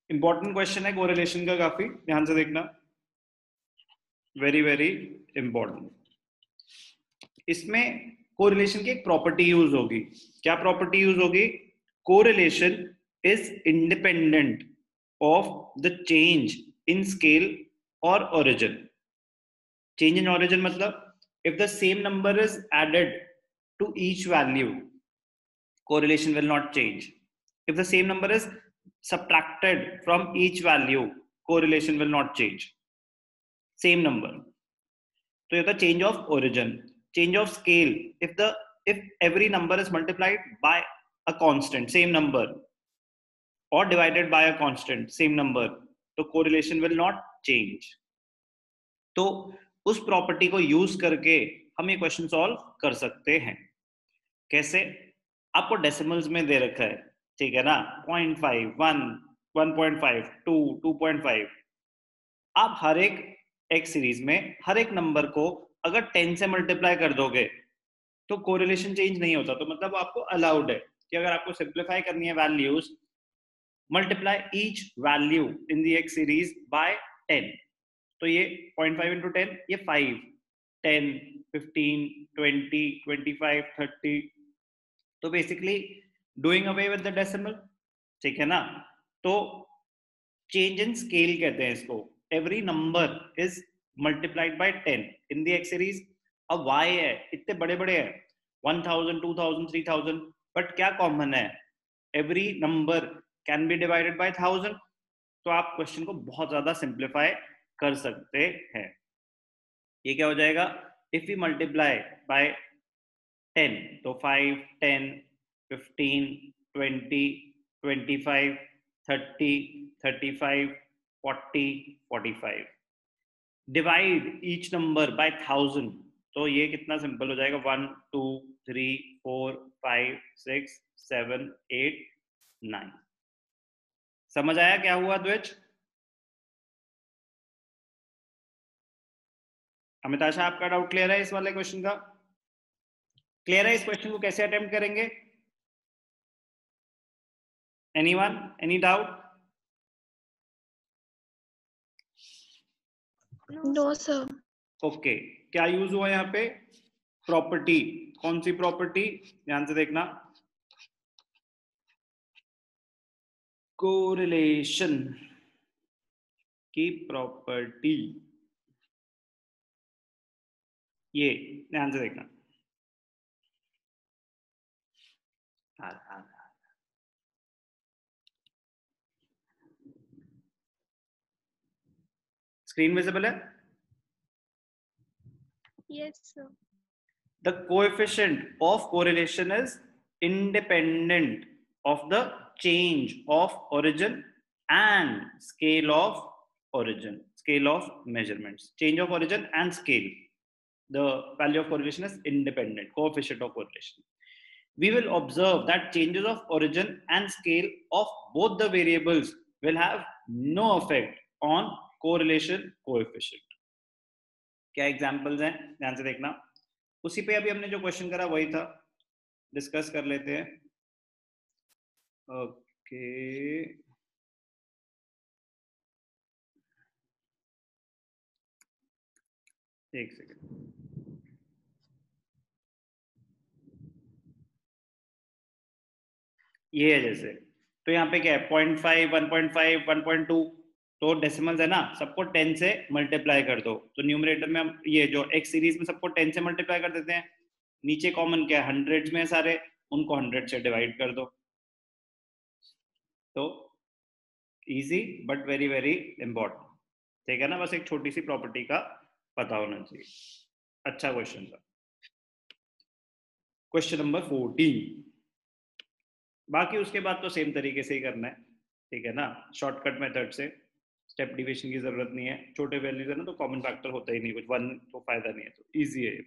Important question है correlation का, काफी ध्यान से देखना, वेरी वेरी इंपॉर्टेंट। इसमें कोरिलेशन की एक प्रॉपर्टी यूज होगी। क्या प्रॉपर्टी यूज होगी? Correlation is independent of the change in scale और ओरिजिन। चेंज इन ओरिजिन मतलब if the same number is added to each value, correlation will not change. If the same number is subtracted from each value, correlation will not change. Same number. So you have the change of origin, change of scale. If every number is multiplied by a constant, same number, or divided by a constant, same number, तो correlation will not change. तो उस property को use करके हम ये question solve कर सकते हैं। कैसे? आपको डेसिमल्स में दे रखा है, ठीक है ना, 0.5, 1, 1.5, 2, 2.5। आप हर एक एक्स सीरीज में हर एक नंबर को अगर 10 से मल्टीप्लाई कर दोगे तो कोरिलेशन चेंज नहीं होता। तो मतलब आपको अलाउड है कि अगर आपको सिंप्लीफाई करनी है values, multiply each value in the x series by 10। तो ये 0.5 into 10, ये 5, 10, 15, 20, 25, 30। तो basically doing away with the decimal, ठीक है ना। तो चेंज इन स्केल कहते हैं इसको। Every number is multiplied by 10 in the x series. अब वाई है, इतने बड़े बड़े हैं, 1000, 2000, 3000, बट क्या कॉमन है? Every number can be divided by 1000। तो आप क्वेश्चन को बहुत ज्यादा सिंप्लीफाई कर सकते हैं। ये क्या हो जाएगा? इफ वी मल्टीप्लाई बाय 10 तो 5, 10, 15, 20, 25, 30, 35, 40, 45। डिवाइड ईच नंबर बाय 1000 तो ये कितना सिंपल हो जाएगा? 1, 2, 3, 4, 5, 6, 7, 8, 9। समझ आया क्या हुआ द्विज? अमिताशा, आपका डाउट क्लियर है इस वाले क्वेश्चन का? क्लियर है? इस क्वेश्चन को कैसे अटेम्प्ट करेंगे? Anyone, any doubt? No sir. Okay, क्या यूज हुआ यहाँ पे? प्रॉपर्टी। कौन सी प्रॉपर्टी? ध्यान से देखना, कोरिलेशन की प्रॉपर्टी। ये ध्यान से देखना। स्क्रीन विजिबल है? Yes sir. The coefficient of correlation is independent of the change of origin and scale of origin, scale of measurements, change of origin and scale. The value of correlation is independent, coefficient of correlation. We will observe that changes of origin and scale of both the variables will have no effect on correlation coefficient. क्या examples हैं? ध्यान से देखना। उसी पे अभी हमने जो क्वेश्चन करा वही था, डिस्कस कर लेते हैं। ओके, एक सेकेंड। ये है जैसे, तो यहाँ पे क्या है? 0.5, 1.5, 1.2। तो डेसिमल्स है ना, सबको 10 से मल्टीप्लाई कर दो। तो न्यूमरेटर में हम ये जो एक्स सीरीज में सबको 10 से मल्टीप्लाई कर देते हैं। नीचे कॉमन क्या है? हंड्रेड्स में सारे, उनको 100 से डिवाइड कर दो। तो easy but very very important, ठीक है ना। बस एक छोटी सी प्रॉपर्टी का पता होना चाहिए। अच्छा क्वेश्चन था। Question number 14। बाकी उसके बाद तो सेम तरीके से ही करना है, ठीक है ना, शॉर्टकट मेथड से। स्टेप डिविजन की जरूरत नहीं है। छोटे वैल्यूज है ना तो कॉमन फैक्टर होता ही नहीं कुछ, 1 तो फायदा नहीं है। तो इजी है ये।